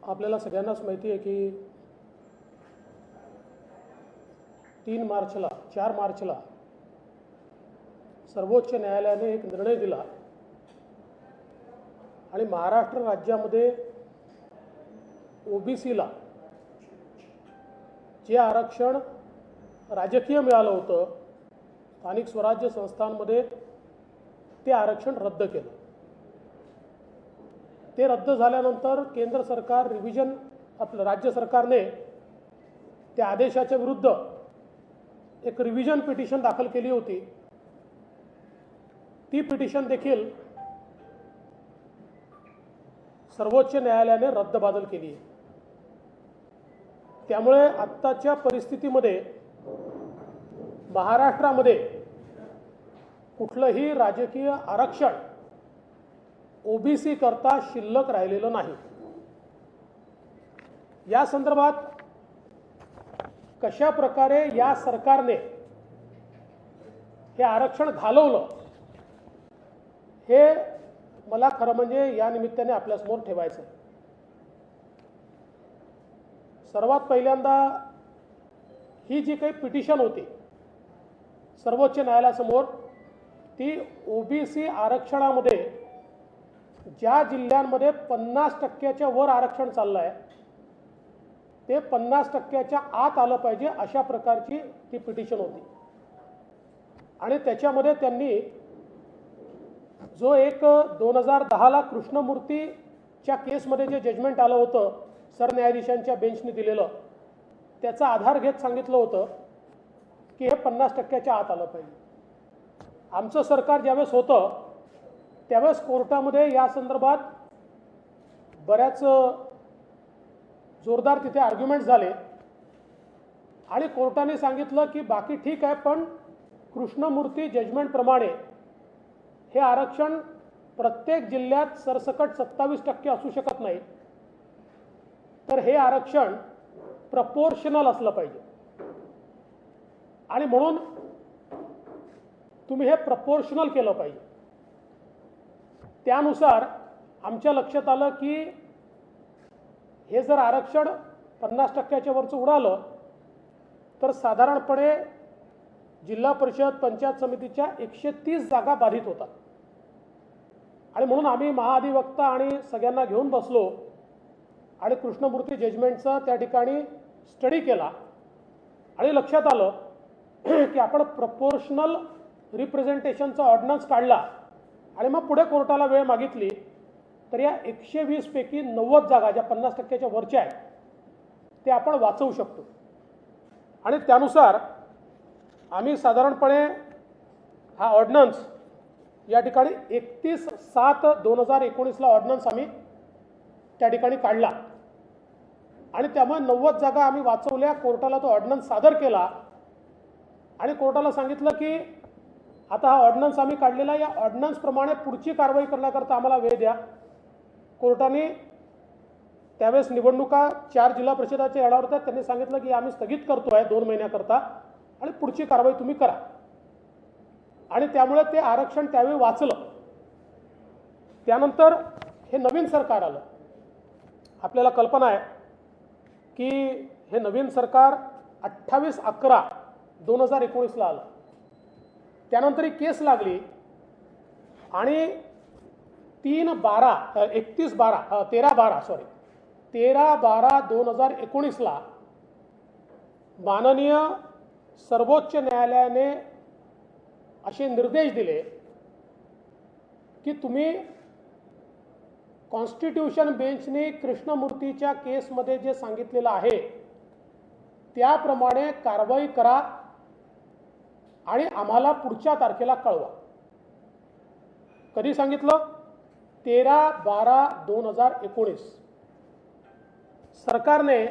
आपल्याला सगळ्यांनाच माहिती आहे की 4 मार्चला सर्वोच्च न्यायालयाने एक निर्णय दिला आणि महाराष्ट्र राज्यामध्ये ओबीसीला जे आरक्षण राजकीय मिळालं होतं, स्थानिक स्वराज्य संस्थांमध्ये ते आरक्षण रद्द केलं। ते रद्द झाल्यानंतर केंद्र सरकार आपलं राज्य सरकारने त्या आदेशाच्या विरुद्ध एक रिव्हिजन पिटिशन दाखल केली होती। ती पिटिशन देखील सर्वोच्च न्यायालयाने रद्दबातल केली आहे। त्यामुळे आत्ताच्या परिस्थितीमध्ये महाराष्ट्रामध्ये कुठलंही राजकीय आरक्षण ओबीसी करता शिल्लक राहिलेलं नाही। या संदर्भात कशा प्रकारे या सरकारने हे आरक्षण घालवलं हे मला खरं म्हणजे या निमित्ताने आपल्यासमोर ठेवायचं आहे। सर्वात पहिल्यांदा ही जी काही पिटिशन होती सर्वोच्च न्यायालयासमोर, ती ओबीसी आरक्षणामध्ये ज्या जिल्ह्यांमध्ये 50% वर आरक्षण चाललं आहे ते 50% आत आलं पाहिजे अशा प्रकारची ती पिटिशन होती। आणि त्याच्यामध्ये त्यांनी जो एक 2010ला कृष्णमूर्तीच्या केसमध्ये जे जजमेंट आलं होतं सरन्यायाधीशांच्या बेंचने दिलेलं, त्याचा आधार घेत सांगितलं होतं की हे 50% आत आलं पाहिजे। आमचं सरकार ज्यावेळेस होतं त्यावेळेस कोर्टामध्ये या संदर्भात बऱ्याच जोरदार तिथे आर्ग्युमेंट झाले आणि कोर्टाने सांगितलं की बाकी ठीक आहे, पण कृष्णमूर्ती जजमेंटप्रमाणे हे आरक्षण प्रत्येक जिल्ह्यात सरसकट 27% असू शकत नाही, तर हे आरक्षण प्रपोर्शनल असलं पाहिजे आणि म्हणून तुम्ही हे प्रपोर्शनल केलं पाहिजे। त्यानुसार आमच्या लक्षात आलं की हे जर आरक्षण 50%च्या वरचं उडालं तर साधारणपणे जिल्हा परिषद पंचायत समितीच्या 130 जागा बाधित होतात। आणि म्हणून आम्ही महाधिवक्ता आणि सगळ्यांना घेऊन बसलो आणि कृष्णमूर्ती जजमेंटचा त्या ठिकाणी स्टडी केला आणि लक्षात आलं की आपण प्रपोर्शनल रिप्रेझेंटेशनचा ऑर्डिनन्स काढला आणि मग पुढे कोर्टाला वेळ मागितली तर या 120 पैकी 90 जागा ज्या 50%च्या वरच्या आहेत ते आपण वाचवू शकतो। आणि त्यानुसार आम्ही साधारणपणे हा ऑर्डिनन्स या ठिकाणी 31/7/2019ला ऑर्डिनन्स आम्ही त्या ठिकाणी काढला आणि त्यामुळे 90 जागा आम्ही वाचवल्या। कोर्टाला तो ऑर्डिनन्स सादर केला आणि कोर्टाला सांगितलं की आता हा ऑर्डिनन्स आम्ही काढलेला, या ऑर्डिनन्सप्रमाणे पुढची कारवाई करण्याकरता आम्हाला वेळ द्या। कोर्टाने त्यावेळेस निवडणुका 4 जिल्हा परिषदाच्या येणार होत्या, त्यांनी सांगितलं की आम्ही स्थगित करतोय 2 महिन्याकरता आणि पुढची कारवाई तुम्ही करा। आणि त्यामुळे ते आरक्षण त्यावेळी वाचलं। त्यानंतर हे नवीन सरकार आलं। आपल्याला कल्पना आहे की हे नवीन सरकार 28/11/2019ला आलं। त्यानंतर ही केस लागली आणि 13/12/2019ला माननीय सर्वोच्च न्यायालयाने असे निर्देश दिले की तुम्ही कॉन्स्टिट्यूशन बेंचने कृष्णमूर्तीच्या केसमध्ये जे सांगितलेलं आहे त्याप्रमाणे कारवाई करा आणि आम्हाला पुढच्या तारखेला कळवा। कधी सांगितलं? 13/12/2019। सरकारने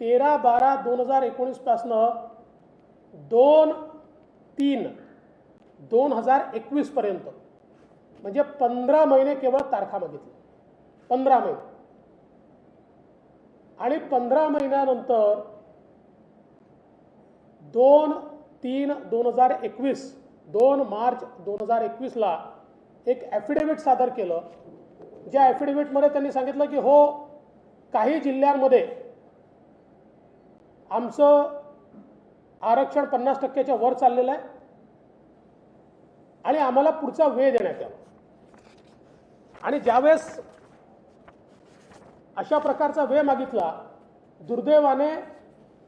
13/12/2019 पासनं 2/3/2021 पर्यंत म्हणजे 15 महिने केवळ तारखा मागितली। 15 महिने आणि 15 महिन्यानंतर 2/3/2021 2 मार्च 2021ला एक ॲफिडेव्हिट सादर केलं, ज्या ॲफिडेव्हिटमध्ये त्यांनी सांगितलं की हो काही जिल्ह्यांमध्ये आमचं आरक्षण 50%च्या वर चाललेलं आहे आणि आम्हाला पुढचा वेळ देण्यात यावा। आणि ज्यावेळेस अशा प्रकारचा वेळ मागितला, दुर्दैवाने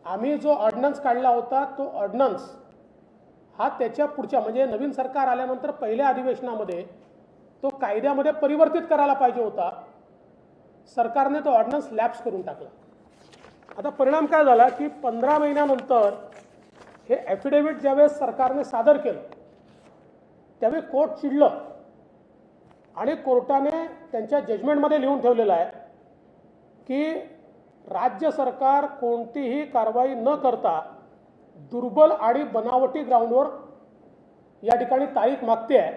आम्ही जो ऑर्डिनन्स काढला होता तो ऑर्डिनन्स हा त्याच्या पुढच्या म्हणजे नवीन सरकार आल्यानंतर पहिल्या अधिवेशनामध्ये तो कायद्यामध्ये परिवर्तित करायला पाहिजे होता। सरकारने तो ऑर्डिनन्स लॅप्स करून टाकला। आता परिणाम काय झाला की 15 महिन्यानंतर हे ॲफिडेव्हिट ज्यावेळेस सरकारने सादर केलं त्यावेळी कोर्ट चिडलं आणि कोर्टाने त्यांच्या जजमेंटमध्ये लिहून ठेवलेलं आहे की राज्य सरकार कोणतीही कारवाई न करता दुर्बल आणि बनावटी ग्राउंडवर या ठिकाणी तारीख मागते आहे,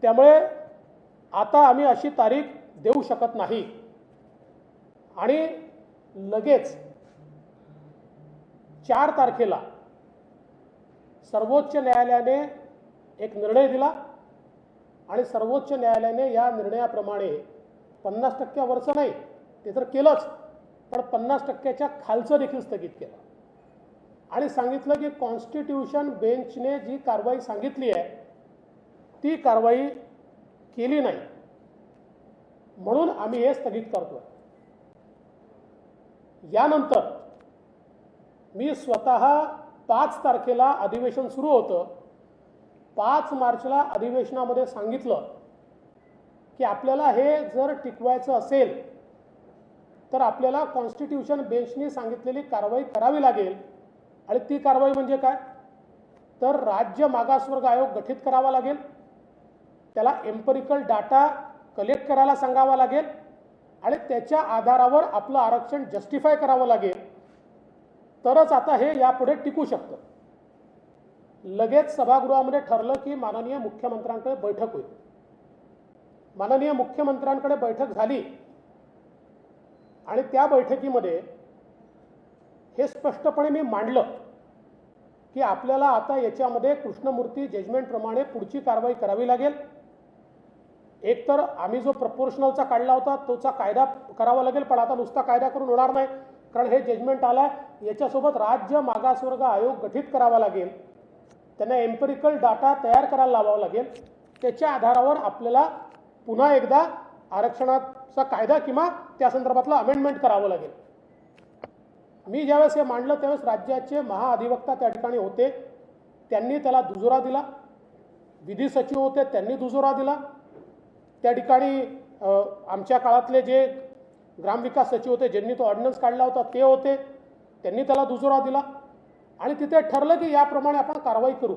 त्यामुळे आता आम्ही अशी तारीख देऊ शकत नाही। आणि लगेच 4 तारखेला सर्वोच्च न्यायालयाने एक निर्णय दिला आणि सर्वोच्च न्यायालयाने या निर्णयाप्रमाणे 50% वरचं नाही ते तर केलंच, पण 50%च्या खालचं देखील स्थगित केलं आणि सांगितलं की कॉन्स्टिट्यूशन बेंचने जी कारवाई सांगितली आहे ती कारवाई केली नाही, म्हणून आम्ही हे स्थगित करतो। यानंतर मी स्वतः 5 तारखेला अधिवेशन सुरू होतं, 5 मार्चला अधिवेशनामध्ये सांगितलं की आपल्याला हे जर टिकवायचं असेल तर आपल्याला कॉन्स्टिट्यूशन बेंचने सांगितलेली कारवाई करावी लागेल। आणि ती कारवाई म्हणजे काय, तर राज्य मागासवर्ग आयोग गठीत करावा लागेल, त्याला एम्पिरिकल डाटा कलेक्ट करायला सांगावा लागेल आणि त्याच्या आधारावर आपलं आरक्षण जस्टिफाय करावं लागेल, तरच आता हे यापुढे टिकू शकतं। लगेच सभागृहामध्ये ठरलं की माननीय मुख्यमंत्र्यांकडे बैठक होईल। माननीय मुख्यमंत्र्यांकडे बैठक झाली आणि त्या बैठकीमध्ये हे स्पष्टपणे मी मांडलं की आपल्याला आता याच्यामध्ये कृष्णमूर्ती जजमेंटप्रमाणे पुढची कारवाई करावी लागेल। एक तर आम्ही जो प्रपोर्शनलचा काढला होता तोचा कायदा करावा लागेल, पण आता नुसता कायदा करून होणार नाही, कारण हे जजमेंट आलं याच्यासोबत राज्य मागासवर्ग आयोग गठीत करावा लागेल, त्यांना एम्पिरिकल डाटा तयार करायला लावावा लागेल, त्याच्या आधारावर आपल्याला पुन्हा एकदा आरक्षणाचा कायदा किंवा त्या संदर्भातलं अमेंडमेंट करावं लागेल। मी ज्यावेळेस हे मांडलं त्यावेळेस राज्याचे महाअधिवक्ता त्या ठिकाणी होते, त्यांनी त्याला दुजोरा दिला, विधी सचिव होते त्यांनी दुजोरा दिला, त्या ठिकाणी आमच्या काळातले जे ग्रामविकास सचिव होते ज्यांनी तो ऑर्डिनन्स काढला होता ते होते, त्यांनी त्याला दुजोरा दिला आणि तिथे ठरलं की याप्रमाणे आपण कारवाई करू।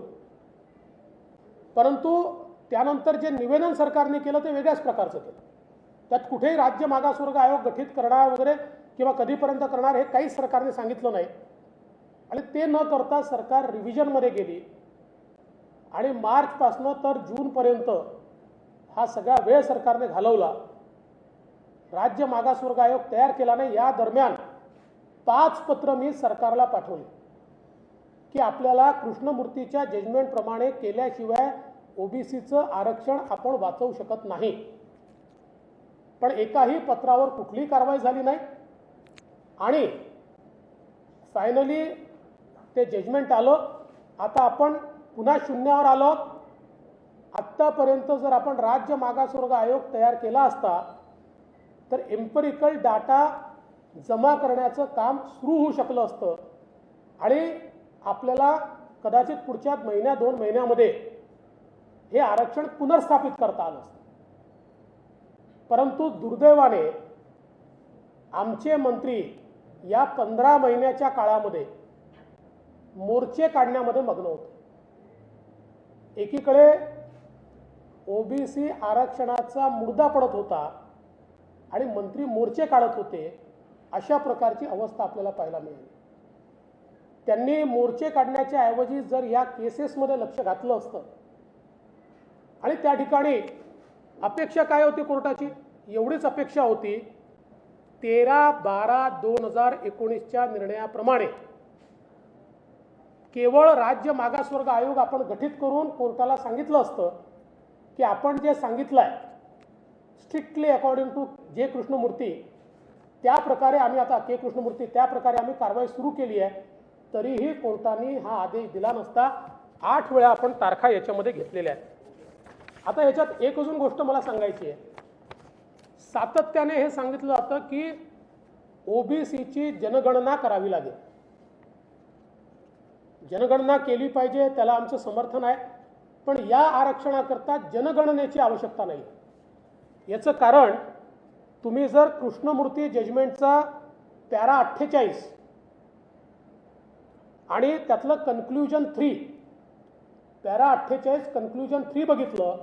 परंतु त्यानंतर जे निवेदन सरकारने केलं ते वेगळ्याच प्रकारचं केलं, त्यात कुठेही राज्य मागासवर्ग आयोग गठीत करणार वगैरे किंवा कधीपर्यंत करणार हे काहीच सरकारने सांगितलं नाही आणि ते न करता सरकार रिव्हिजनमध्ये गेली आणि मार्चपासून तर जूनपर्यंत हा सगळा वेळ सरकारने घालवला। राज्य मागासवर्ग आयोग तयार केला नाही। या दरम्यान 5 पत्र मी सरकारला पाठवले की आपल्याला कृष्णमूर्तीच्या जजमेंटप्रमाणे केल्याशिवाय ओबीसीचं आरक्षण आपण वाचवू शकत नाही, पण एकाही पत्रावर कुठलीही कारवाई झाली नाही आणि फायनली ते जजमेंट आलं। आता आपण पुन्हा शून्यावर आलो। आत्तापर्यंत जर आपण राज्य मागासवर्ग आयोग तयार केला असता तर एम्पिरिकल डाटा जमा करण्याचं काम सुरू होऊ शकलं असतं आणि आपल्याला कदाचित पुढच्या महिन्या 2 महिन्यामध्ये हे आरक्षण पुनर्स्थापित करता आलं असतं। परंतु दुर्दैवाने आमचे मंत्री या 15 महिन्याच्या काळामध्ये मोर्चे काढण्यामध्ये मग्न होते। एकीकडे ओबीसी आरक्षणाचा मुद्दा पडत होता आणि मंत्री मोर्चे काढत होते, अशा प्रकारची अवस्था आपल्याला पाहायला मिळाली। त्यांनी मोर्चे काढण्याच्या ऐवजी जर या केसेसमध्ये लक्ष घातलं असतं आणि त्या ठिकाणी अपेक्षा काय होती कोर्टाची, एवढीच अपेक्षा होती 13/12/2019च्या निर्णयाप्रमाणे केवळ राज्य मागासवर्ग आयोग आपण गठीत करून कोर्टाला सांगितलं असतं की आपण जे सांगितलं आहे स्ट्रिक्टली अकॉर्डिंग टू जे कृष्णमूर्ती त्या प्रकारे आम्ही आता के कृष्णमूर्ती त्या प्रकारे आम्ही कारवाई सुरू केली आहे, तरीही कोर्टाने हा आदेश दिला नसता 8 वेळा आपण तारखा याच्यामध्ये घेतलेल्या आहेत. आता याच्यात एक अजून गोष्ट मला सांगायची आहे. सातत्याने हे सांगितलं जातं की ओबीसीची जनगणना करावी लागेल, जनगणना केली पाहिजे, त्याला आमचं समर्थन आहे. पण या आरक्षणाकरता जनगणनेची आवश्यकता नाही. याचं कारण तुम्ही जर कृष्णमूर्ती जजमेंटचा पॅरा 48 आणि त्यातलं कन्क्लुजन 3 पॅरा 48 कन्क्लुजन 3 बघितलं,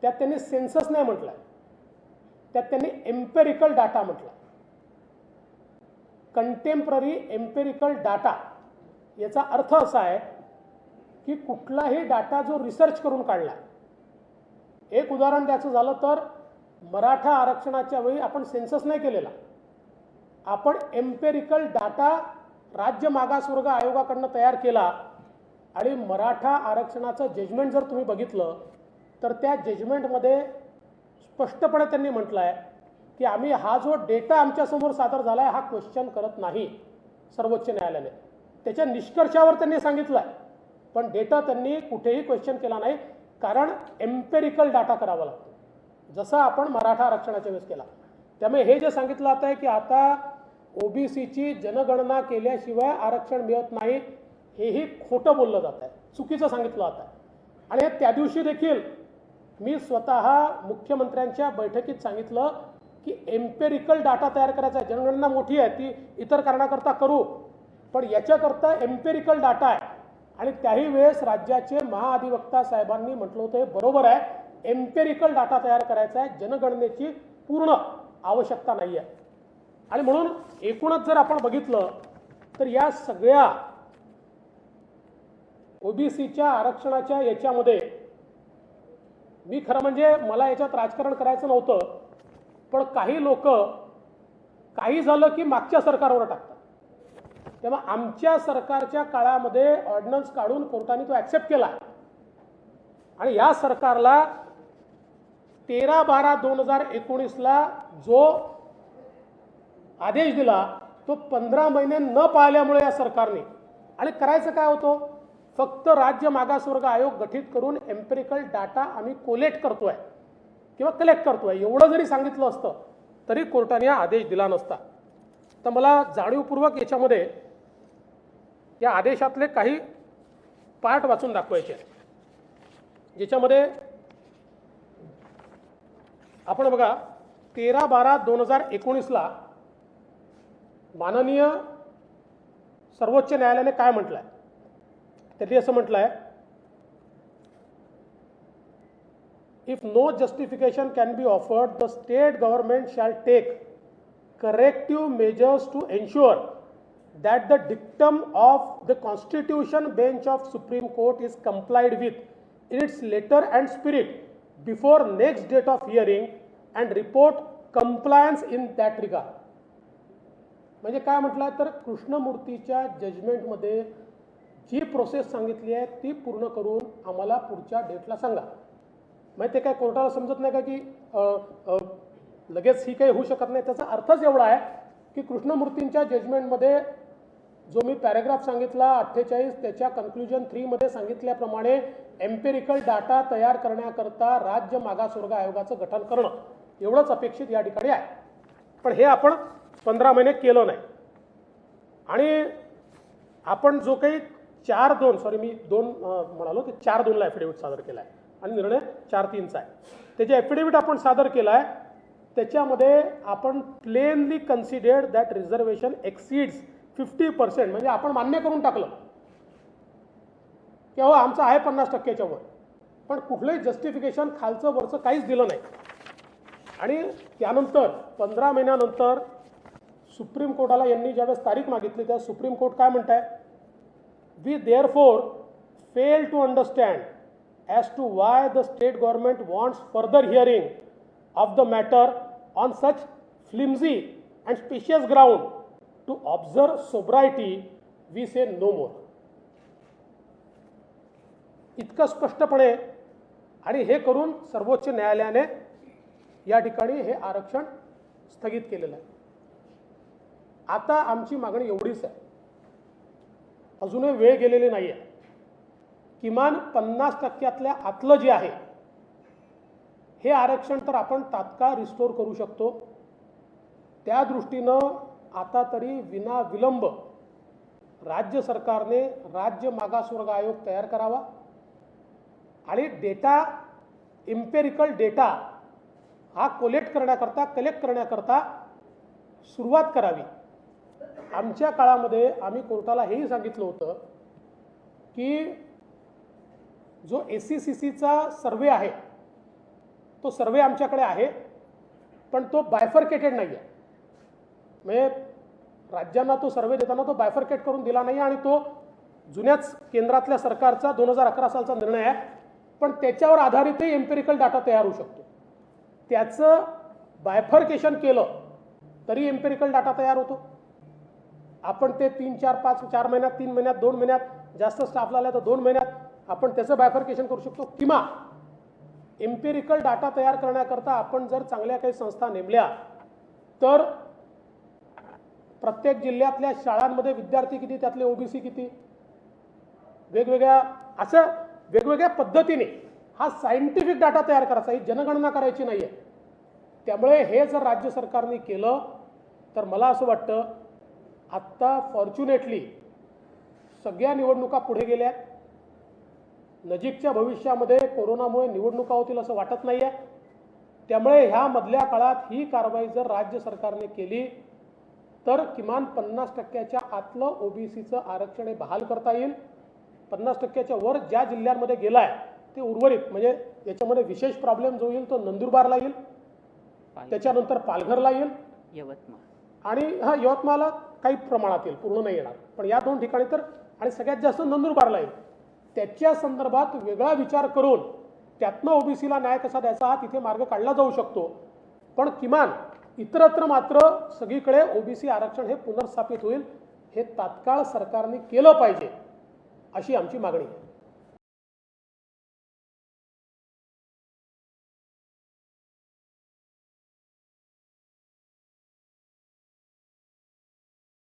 त्यात त्यांनी सेन्सस नाही म्हटलं, त्यात त्यांनी एम्पेरिकल डाटा म्हटलं. कंटेम्पररी एम्पेरिकल डाटा याचा अर्थ असा आहे की कुठलाही डाटा जो रिसर्च करून काढला. एक उदाहरण द्यायचं झालं तर मराठा आरक्षणाच्या वेळी आपण सेन्सस नाही केलेला, आपण एम्पेरिकल डाटा राज्य मागासवर्ग आयोगाकडनं तयार केला. आणि मराठा आरक्षणाचं जजमेंट जर तुम्ही बघितलं तर त्या जजमेंटमध्ये स्पष्टपणे त्यांनी म्हटलं आहे की आम्ही हा जो डेटा आमच्यासमोर सादर झाला आहे हा क्वेश्चन करत नाही सर्वोच्च न्यायालयाने. त्याच्या निष्कर्षावर त्यांनी सांगितलं आहे, पण डेटा त्यांनी कुठेही क्वेश्चन केला नाही, कारण एम्पेरिकल डाटा करावा लागतो जसं आपण मराठा आरक्षणाच्या वेळेस केला. त्यामुळे हे जे सांगितलं जात आहे की आता ओबीसीची जनगणना केल्याशिवाय आरक्षण मिळत नाही, हेही खोटं बोललं जात आहे, चुकीचं सांगितलं जात आहे. आणि त्या दिवशी देखील मी स्वतः मुख्यमंत्र्यांच्या बैठकीत सांगितलं की एम्पेरिकल डाटा तयार करायचा आहे. जनगणना मोठी आहे, ती इतर कारणाकरता करू, पण याच्याकरता एम्पेरिकल डाटा आहे. आणि त्याही वेळेस राज्याचे महाअधिवक्ता साहेबांनी म्हटलं होतं हे बरोबर आहे, एम्पेरिकल डाटा तयार करायचा आहे, जनगणनेची पूर्ण आवश्यकता नाही आहे. आणि म्हणून एकूणच जर आपण बघितलं तर या सगळ्या ओबीसीच्या आरक्षणाच्या याच्यामध्ये मी खरं म्हणजे मला याच्यात राजकारण करायचं नव्हतं, पण काही लोक काही झालं की मागच्या सरकारवर टाकतात. तेव्हा आमच्या सरकारच्या काळामध्ये ऑर्डिनन्स काढून कोर्टाने तो ॲक्सेप्ट केला आणि या सरकारला 13/12/2019 जो आदेश दिला तो 15 महिने न पाळल्यामुळे या सरकारने, आणि करायचं काय होतं, फक्त राज्य मागासवर्ग आयोग गठीत करून एम्पेरिकल डाटा आम्ही कोलेक्ट करतोय किंवा कलेक्ट करतोय एवढं जरी सांगितलं असतं तरी कोर्टाने हा आदेश दिला नसता. तर मला जाणीवपूर्वक याच्यामध्ये या आदेशातले काही पार्ट वाचून दाखवायचे आहेत, ज्याच्यामध्ये आपण बघा 13/12/2019 माननीय सर्वोच्च न्यायालयाने काय म्हटलं आहे. त्यांनी असं म्हटलं आहे, if no justification can be offered the state government shall take corrective measures to ensure that the dictum of the Constitution Bench of Supreme Court is complied with in its letter and spirit before next date of hearing and report compliance in that regard. म्हणजे काय म्हटलं तर कृष्णमूर्तीच्या जजमेंटमध्ये जी process सांगितली आहे ती पूर्ण करून आम्हाला पुढच्या डेटला सांगा. म्हणजे ते काय कोर्टाला समजत नाही का की लगेच ही काही होऊ शकत नाही. त्याचा अर्थच एवढा आहे की कृष्णमूर्तींच्या जजमेंटमध्ये जो मी पॅराग्राफ सांगितला 48 त्याच्या कन्क्लुजन 3 मध्ये सांगितल्याप्रमाणे एम्पेरिकल डाटा तयार करण्याकरता राज्य मागासवर्ग आयोगाचं गठन करणं एवढंच अपेक्षित या ठिकाणी आहे. पण हे आपण 15 महिने केलं नाही. आणि आपण जो काही 4-2 मी 2 म्हणालो ते 4-2ला ॲफिडेव्हिट सादर केला आहे आणि निर्णय 4-3चा आहे. ते जे ॲफिडेव्हिट आपण सादर केला आहे त्याच्यामध्ये आपण plainly considered that reservation exceeds 50%, म्हणजे आपण मान्य करून टाकलं की हो आमचं आहे 50%च्या वर, पण कुठलंही जस्टिफिकेशन खालचं वरचं काहीच दिलं नाही. आणि त्यानंतर 15 महिन्यानंतर सुप्रीम कोर्टाला यांनी ज्यावेळेस तारीख मागितली त्या सुप्रीम कोर्ट काय म्हणत आहे, we therefore fail to understand as to why the state government wants further hearing of the matter on such flimsy and specious ground to observe sobriety, we say no more. इतकं स्पष्टपणे आणि हे करून सर्वोच्च न्यायालयाने या ठिकाणी हे आरक्षण स्थगित केलेलं आहे. आता आमची मागणी एवढीच आहे, अजूनही वेळ गेलेली नाही आहे. किमान 50% आतलं जे आहे हे आरक्षण तर आपण तात्काळ रिस्टोर करू शकतो. त्या दृष्टीनं आता तरी विना विलंब राज्य सरकारने राज्य मागासवर्ग आयोग तयार करावा आणि डेटा, इम्पेरिकल डेटा हा कलेक्ट करण्याकरता सुरुवात करावी. आमच्या काळामध्ये आम्ही कोर्टाला हेही सांगितलं होतं की जो SCCचा सर्वे आहे तो सर्वे आमच्याकडे आहे, पण तो बायफर्केटेड नाही आहे. म्हणजे राज्यांना तो सर्वे देताना तो बायफर्केट करून दिला नाही आणि तो जुन्याच केंद्रातल्या सरकारचा 2011 सालचा निर्णय आहे, पण त्याच्यावर आधारितही एम्पेरिकल डाटा तयार होऊ शकतो. त्याचं बायफर्केशन केलं तरी एम्पेरिकल डाटा तयार होतो. आपण ते 3, 4, 5, 4 महिन्यात, 3 महिन्यात, 2 महिन्यात, जास्त स्टाफ लागला तर 2 महिन्यात आपण त्याचं बायफर्केशन करू शकतो. किंवा एम्पेरिकल डाटा तयार करण्याकरता आपण जर चांगल्या काही संस्था नेमल्या तर प्रत्येक जिल्ह्यातल्या शाळांमध्ये विद्यार्थी किती, त्यातले OBC किती, वेगवेगळ्या पद्धतीने हा सायंटिफिक डाटा तयार करायचा, ही जनगणना करायची नाही आहे. त्यामुळे हे जर राज्य सरकारने केलं तर मला असं वाटतं आत्ता फॉर्च्युनेटली सगळ्या निवडणुका पुढे गेल्या. नजीकच्या भविष्यामध्ये कोरोनामुळे निवडणुका होतील असं वाटत नाही आहे. त्यामुळे ह्या मधल्या काळात ही कारवाई जर राज्य सरकारने केली तर किमान 50% आतलं OBCचं आरक्षण हे बहाल करता येईल. 50% वर ज्या जिल्ह्यांमध्ये गेलाय ते उर्वरित, म्हणजे याच्यामध्ये विशेष प्रॉब्लेम जो येईल तो नंदुरबारला येईल, त्याच्यानंतर पालघरला येईल, यवतमाळ आणि यवतमाळला काही प्रमाणात येईल, पूर्ण नाही येणार, पण या 2 ठिकाणी तर, आणि सगळ्यात जास्त नंदुरबारला येईल. त्याच्या संदर्भात वेगळा विचार करून त्यातनं OBCला न्याय कसा द्यायचा हा तिथे मार्ग काढला जाऊ शकतो. पण किमान इतरत्र मात्र सगळीकडे OBC आरक्षण हे पुनर्स्थापित होईल, हे तात्काळ सरकारने केलं पाहिजे अशी आमची मागणी आहे.